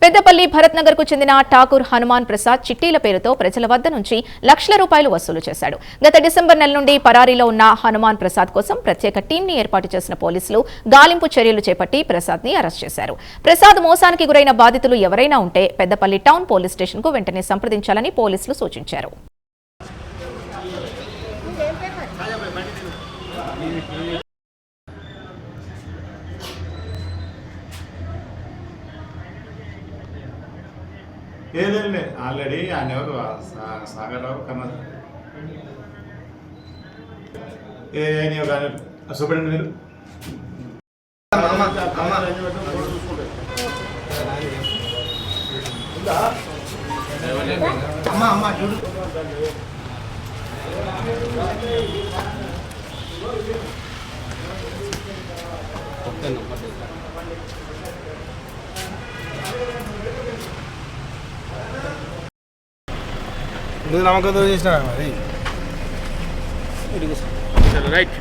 పెద్దపల్లి భరత్ నగర్ కు చెందిన ఠాకూర్ హనుమాన్ ప్రసాద్ చిట్టీల పేరుతో ప్రజల వద్ద నుంచి లక్షల రూపాయలు వసూలు చేశాడు. గత డిసెంబర్ నెల నుండి పరారీలో ఉన్న హనుమాన్ ప్రసాద్ కోసం ప్రత్యేక టీంని ఏర్పాటు చేసిన పోలీసులు గాలింపు చర్యలు చేపట్టి ప్రసాద్ ని అరెస్ట్ చేశారు. ప్రసాద్ మోసానికి గురైన బాధితులు ఎవరైనా ఉంటే పెద్దపల్లి టౌన్ పోలీస్ స్టేషన్ కు వెంటనే సంప్రదించాలని పోలీసులు సూచించారు. ఏదండి ఆల్రెడీ ఆయన ఎవరు సాగర్రావు కన్నా చూపండి మీరు చూడు నువ్వు నమ్మకంతో చేసినా మరి రైట్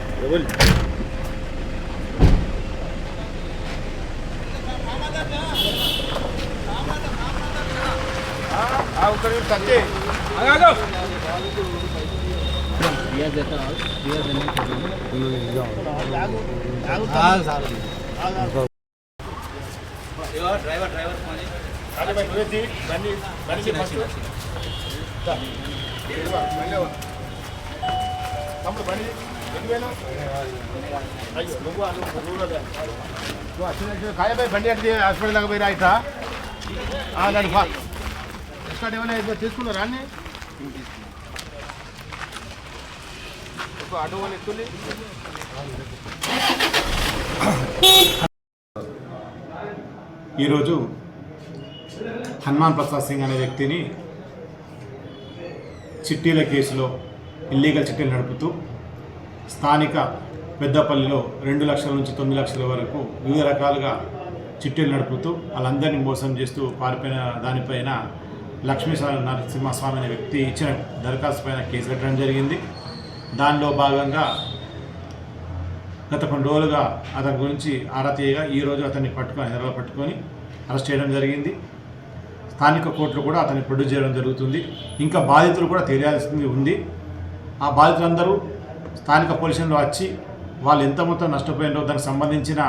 తమ్ముడు బండి ఎందుకైనా అయ్యో నువ్వు కాయబాయి బండి అంటే హాస్పిటల్ దాకా పోయి రాయితా దాని ఎక్కడ ఏమైనా తీసుకున్నారా అన్నీ ఆటో వాళ్ళు ఎక్కువ ఈరోజు హనుమాన్ ప్రసాద్ సింగ్ అనే వ్యక్తిని చిట్టీల కేసులో ఇల్లీగల్ చిట్టీలు నడుపుతూ స్థానిక పెద్దపల్లిలో 2 లక్షల నుంచి 9 లక్షల వరకు వివిధ రకాలుగా చిట్టీలు నడుపుతూ వాళ్ళందరినీ మోసం చేస్తూ పారిపోయిన దానిపైన లక్ష్మీ నరసింహస్వామి అనే వ్యక్తి ఇచ్చిన దరఖాస్తు పైన కేసు పెట్టడం జరిగింది. దానిలో భాగంగా గత 2 రోజులుగా అతని గురించి ఆరా తీయగా ఈరోజు అతన్ని హైదరాబాద్ పట్టుకొని అరెస్ట్ చేయడం జరిగింది. స్థానిక కోర్టులు కూడా అతన్ని ప్రొడ్యూస్ చేయడం జరుగుతుంది. ఇంకా బాధితులు కూడా తెలియాల్సింది ఉంది. ఆ బాధితులందరూ స్థానిక పోలీసులు వచ్చి వాళ్ళు ఎంత మొత్తం నష్టపోయినో దానికి సంబంధించిన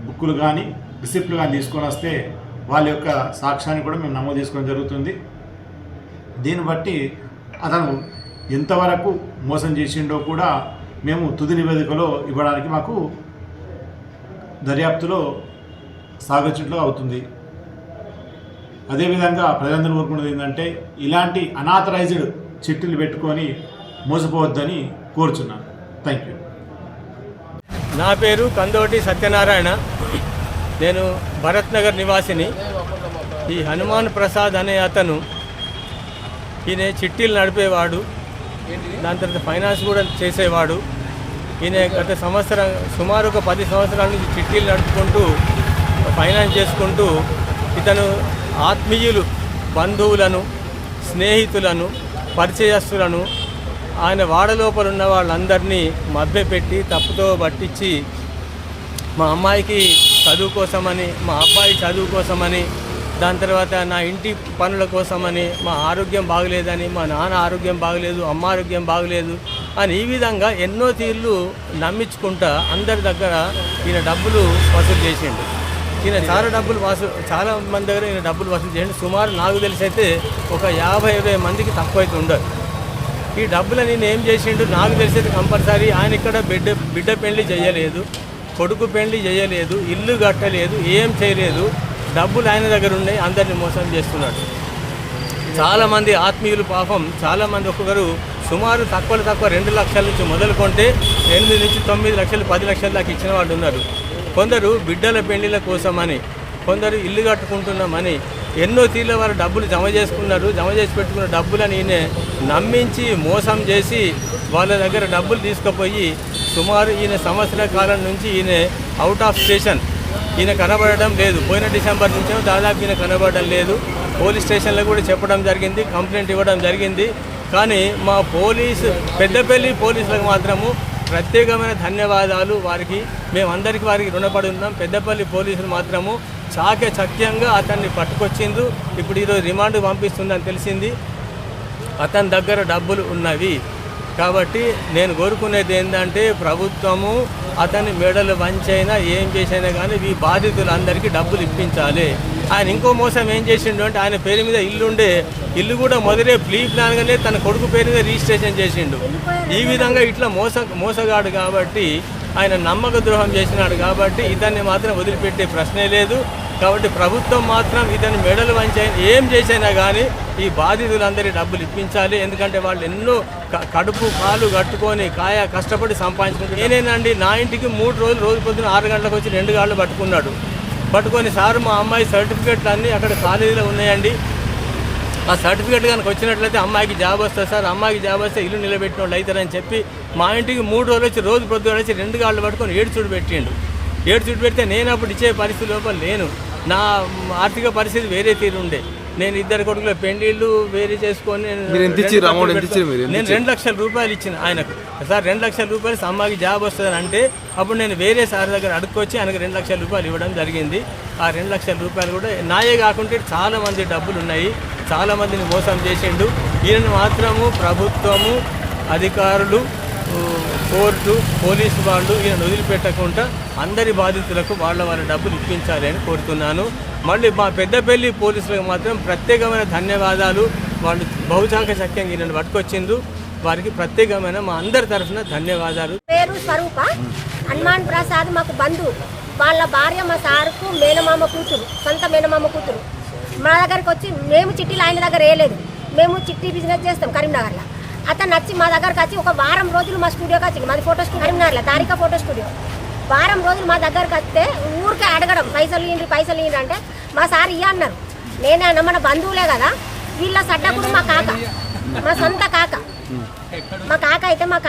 బుక్కులు కానీ రిసిప్ట్లు కానీ తీసుకొని వస్తే వాళ్ళ యొక్క సాక్ష్యాన్ని కూడా మేము నమోదు చేసుకోవడం జరుగుతుంది. దీన్ని బట్టి అతను ఎంతవరకు మోసం చేసిండో కూడా మేము తుది నివేదికలో ఇవ్వడానికి మాకు దర్యాప్తులో సాగచుట్లో అవుతుంది. అదేవిధంగా ప్రజలందరూ కోరుకున్నది ఏంటంటే ఇలాంటి అనాథరైజ్డ్ చిట్టులు పెట్టుకొని మోసపోవద్దని కోరుచున్నాను. Thank you. నా పేరు కందోటి సత్యనారాయణ. నేను భరత్ నగర్ నివాసిని. ఈ హనుమాన్ ప్రసాద్ అనే అతను ఈయన చిట్టీలు నడిపేవాడు, దాని తర్వాత ఫైనాన్స్ కూడా చేసేవాడు. ఈయన గత సంవత్సరం సుమారు ఒక 10 సంవత్సరాల నుంచి చిట్టీలు నడుపుకుంటూ ఫైనాన్స్ చేసుకుంటూ ఇతను ఆత్మీయులు, బంధువులను, స్నేహితులను, పరిచయస్తులను ఆయన వాడలోపల ఉన్న వాళ్ళందరినీ మభ్యపెట్టి తప్పుతో పట్టించి మా అమ్మాయికి చదువు కోసమని, మా అబ్బాయి చదువు కోసమని, దాని తర్వాత నా ఇంటి పనుల కోసమని, మా ఆరోగ్యం బాగలేదని, మా నాన్న ఆరోగ్యం బాగలేదు, అమ్మ ఆరోగ్యం బాగలేదు అని ఈ విధంగా ఎన్నో తీర్లు నమ్మించుకుంటా అందరి దగ్గర ఈయన డబ్బులు వసూలు చేసిండు. ఈయన చాలా మంది దగ్గర ఈయన డబ్బులు వసూలు చేయండి. సుమారు నాకు తెలిసైతే ఒక 50-20 మందికి తక్కువ అయితే ఉండదు. ఈ డబ్బులని నేను ఏం చేసిండు నాకు తెలిసైతే కంపల్సరీ ఆయన ఇక్కడ బిడ్డ పెళ్లి చేయలేదు, కొడుకు పెళ్లి చేయలేదు, ఇల్లు కట్టలేదు, ఏం చేయలేదు. డబ్బులు ఆయన దగ్గర ఉన్నాయి, అందరినీ మోసం చేస్తున్నాడు. చాలామంది ఆత్మీయులు పాపం చాలామంది ఒక్కొక్కరు సుమారు తక్కువ 2 లక్షల నుంచి మొదలుకొంటే 8 నుంచి 9 లక్షలు 10 లక్షల దాకా ఇచ్చిన వాళ్ళు ఉన్నారు. కొందరు బిడ్డల పెళ్లిల కోసమని, కొందరు ఇల్లు కట్టుకుంటున్నామని ఎన్నో తీర్ల వారు డబ్బులు జమ చేసుకున్నారు. జమ చేసి పెట్టుకున్న డబ్బులని ఈయన నమ్మించి మోసం చేసి వాళ్ళ దగ్గర డబ్బులు తీసుకుపోయి సుమారు ఈయన సంవత్సర కాలం నుంచి ఈయన అవుట్ ఆఫ్ స్టేషన్, ఈయన కనబడడం లేదు. పోయిన డిసెంబర్ నుంచే దాదాపు ఈయన కనబడడం లేదు. పోలీస్ స్టేషన్లో కూడా చెప్పడం జరిగింది, కంప్లైంట్ ఇవ్వడం జరిగింది. కానీ మా పెద్దపల్లి పోలీసులకు మాత్రము ప్రత్యేకమైన ధన్యవాదాలు. వారికి వారికి రుణపడి ఉన్నాం. పెద్దపల్లి పోలీసులు మాత్రము చాకచక్యంగా అతన్ని పట్టుకొచ్చిండ్రు. ఇప్పుడు ఈరోజు రిమాండ్ పంపిస్తుందని తెలిసింది. అతని దగ్గర డబ్బులు ఉన్నవి. కాబట్టి నేను కోరుకునేది ఏంటంటే ప్రభుత్వము అతని మెడలు వంచైనా ఏం చేసైనా కానీ ఈ బాధితులందరికీ డబ్బులు ఇప్పించాలి. ఆయన ఇంకో మోసం ఏం చేసిండు అంటే ఆయన పేరు మీద ఇల్లు కూడా మొదలే ప్రీ ప్లాన్గానే తన కొడుకు పేరు మీద రిజిస్ట్రేషన్ చేసిండు. ఈ విధంగా ఇట్లా మోసగాడు కాబట్టి ఆయన నమ్మక ద్రోహం చేసినాడు కాబట్టి ఇతన్ని మాత్రం వదిలిపెట్టే ప్రశ్నే లేదు. కాబట్టి ప్రభుత్వం మాత్రం ఇతని మెడలు వంచి ఏం చేసినా కానీ ఈ బాధితులందరి డబ్బులు ఇప్పించాలి. ఎందుకంటే వాళ్ళు ఎన్నో కడుపు కాలు కట్టుకొని కష్టపడి సంపాదించుకుంటారు. నేనేనండి నా ఇంటికి 3 రోజులు రోజు పొద్దున 6 గంటలకు వచ్చి 2 గాళ్ళు పట్టుకొని సార్ మా అమ్మాయి సర్టిఫికెట్లు అన్నీ అక్కడ కాలేజీలో ఉన్నాయండి, ఆ సర్టిఫికెట్ కనుక వచ్చినట్లయితే అమ్మాయికి జాబ్ వస్తుంది సార్, అమ్మాయికి జాబ్ వస్తే ఇల్లు నిలబెట్టిన వాళ్ళు అవుతారని చెప్పి మా ఇంటికి 3 రోజులు వచ్చి రోజు పొద్దున వచ్చి 2 గాళ్ళు పట్టుకొని ఏడు పెడితే నేను అప్పుడు ఇచ్చే పరిస్థితి లోపల లేను. నా ఆర్థిక పరిస్థితి వేరే తీరు ఉండే. నేను 2 కొడుకుల పెళ్లిళ్ళు వేరే చేసుకొని నేను 2 లక్షల రూపాయలు ఇచ్చిన ఆయనకు. సార్ 2 లక్షల రూపాయలు అమ్మాయికి జాబ్ వస్తుందని అంటే అప్పుడు నేను వేరే సార్ దగ్గర అడుక్కొచ్చి ఆయనకు 2 లక్షల రూపాయలు ఇవ్వడం జరిగింది. ఆ 2 లక్షల రూపాయలు కూడా నాయే కాకుంటే చాలామంది డబ్బులు ఉన్నాయి, చాలామందిని మోసం చేసిండు. ఈయనను మాత్రము ప్రభుత్వము, అధికారులు, కోర్టు, పోలీసు వాళ్ళు ఈయన వదిలిపెట్టకుండా అందరి బాధితులకు వాళ్ళ డబ్బులు ఇప్పించాలి అని కోరుతున్నాను. మళ్ళీ మా పెద్దపల్లి పోలీసులకు మాత్రం ప్రత్యేకమైన ధన్యవాదాలు. వాళ్ళు బహుచాకచక్యంగా ఈయనను పట్టుకొచ్చిండ్రు. వారికి ప్రత్యేకమైన మా అందరి తరఫున ధన్యవాదాలు. పేరు స్వరూప, హనుమాన్ ప్రసాద్ మాకు బంధువు. వాళ్ళ భార్య మా సారుకు మేనమామ కూతురు, సొంత మేనమామ కూతురు. మా దగ్గరికి వచ్చి మేము చిట్టీలు ఆయన దగ్గర వేయలేదు, మేము చిట్టి బిజినెస్ చేస్తాం కరీంనగర్లో. అతను వచ్చి మా దగ్గరకు వచ్చి ఒక వారం రోజులు మా స్టూడియోకి వచ్చింది. మాది ఫోటో స్టూడియో కరీంనగర్లో, తారిక ఫోటో స్టూడియో. వారం రోజులు మా దగ్గరకు వస్తే ఊరికే అడగడం, పైసలు ఇయ్యండి అంటే మా సార్ ఇయ్య అన్నారు. నేనన్నా మన బంధువులే కదా, వీళ్ళ సడ్డకుడు మా కాక, మా సొంత కాక. మా కాక అయితే మా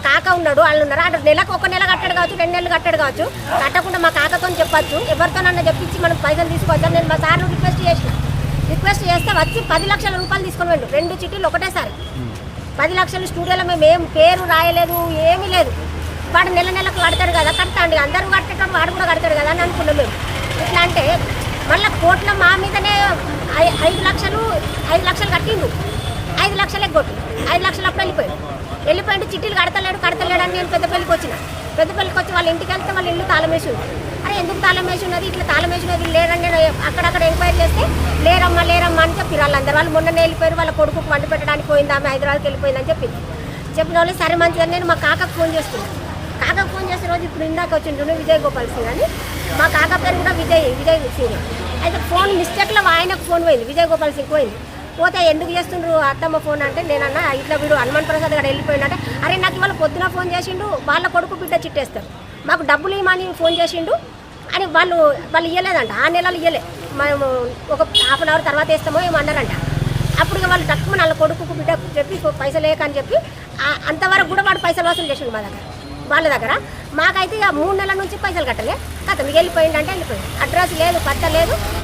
కాక ఉన్నాడు, వాళ్ళు ఉన్నారు. అటు నెలకు 1 నెల కట్టాడు కావచ్చు, 2 నెలలు కట్టాడు కావచ్చు. కట్టకుండా మా కాకతో చెప్పచ్చు, ఎవరితోనన్నా చెప్పించి మనం పైసలు తీసుకోవచ్చా. నేను మా సార్ను రిక్వెస్ట్ చేస్తే వచ్చి 10 లక్షల రూపాయలు తీసుకొని వెళ్ళు. 2 చిట్టీలు ఒకటేసారి 10 లక్షలు. స్టూడియోలో మేము ఏం పేరు రాయలేదు, ఏమీ లేదు. వాడు నెలకు కడతాడు కదా, కడతాండి, అందరూ కట్టేటప్పుడు వాడు కూడా కడతాడు కదా అని అనుకున్నాం మేము. ఇట్లా అంటే మళ్ళీ కోర్టులో మా మీదనే 5 లక్షలు కట్టిండు. 5 లక్షలే కొట్టు, 5 లక్షలు అప్పుడు వెళ్ళిపోయిండు. చిట్టీలు కడతలేడు అని నేను పెద్దపల్లికి వచ్చి వాళ్ళ ఇంటికి వెళ్తే వాళ్ళ ఇల్లు తాళం వేసి ఉంది. అరే ఎందుకు తాళం వేసి ఉన్నది, ఇట్లా తాళం వేసి ఉన్నది లేరండి. అక్కడక్కడ ఎంక్వైరీ చేస్తే లేరమ్మా అని చెప్పి వాళ్ళందరూ. వాళ్ళు మొన్ననే వెళ్ళిపోయారు, వాళ్ళ కొడుకు వండి పెట్టడానికి పోయింది, ఆమె హైదరాబాద్కి వెళ్ళిపోయిందని చెప్పిన వాళ్ళు సరే మంచిదని నేను మా కాకకు ఫోన్ చేస్తున్నాను. కాకకు ఫోన్ చేసే రోజు ఇప్పుడు ఇందాక వచ్చిండు విజయ్ గోపాల్ సింగ్ అని. మా కాక పేరు కూడా విజయ్ సింగ్. అయితే ఫోన్ మిస్టేక్లో ఆయనకు ఫోన్ పోయింది, విజయ్ గోపాల్ సింగ్ పోతే ఎందుకు చేస్తుండ్రు అత్తమ్మ ఫోన్ అంటే నేనన్నా ఇట్లా వీడు హనుమాన్ ప్రసాద్ గారు వెళ్ళిపోయిందంటే అరే నాకు ఇవాళ పొద్దున ఫోన్ చేసిండు, వాళ్ళ కొడుకు బిడ్డ చిట్టేస్తారు, మాకు డబ్బులు ఇవ్వమని ఫోన్ చేసిండు అని వాళ్ళు ఇవ్వలేదంట. 6 నెలలు ఇవ్వలే, మేము ఒక ½ అన్ అవర్ తర్వాత వేస్తామో ఏమో అన్నారంట. అప్పుడు వాళ్ళు తక్కువ వాళ్ళ కొడుకు బిడ్డ చెప్పి పైసలు లేకని చెప్పి అంతవరకు కూడా వాడు పైసలు వసూలు చేసిండు వాళ్ళ దగ్గర. మాకైతే ఇక 3 నెలల నుంచి పైసలు కట్టలే, కథ మీకు వెళ్ళిపోయిందంటే వెళ్ళిపోయింది. అడ్రస్ లేదు, పత్త లేదు.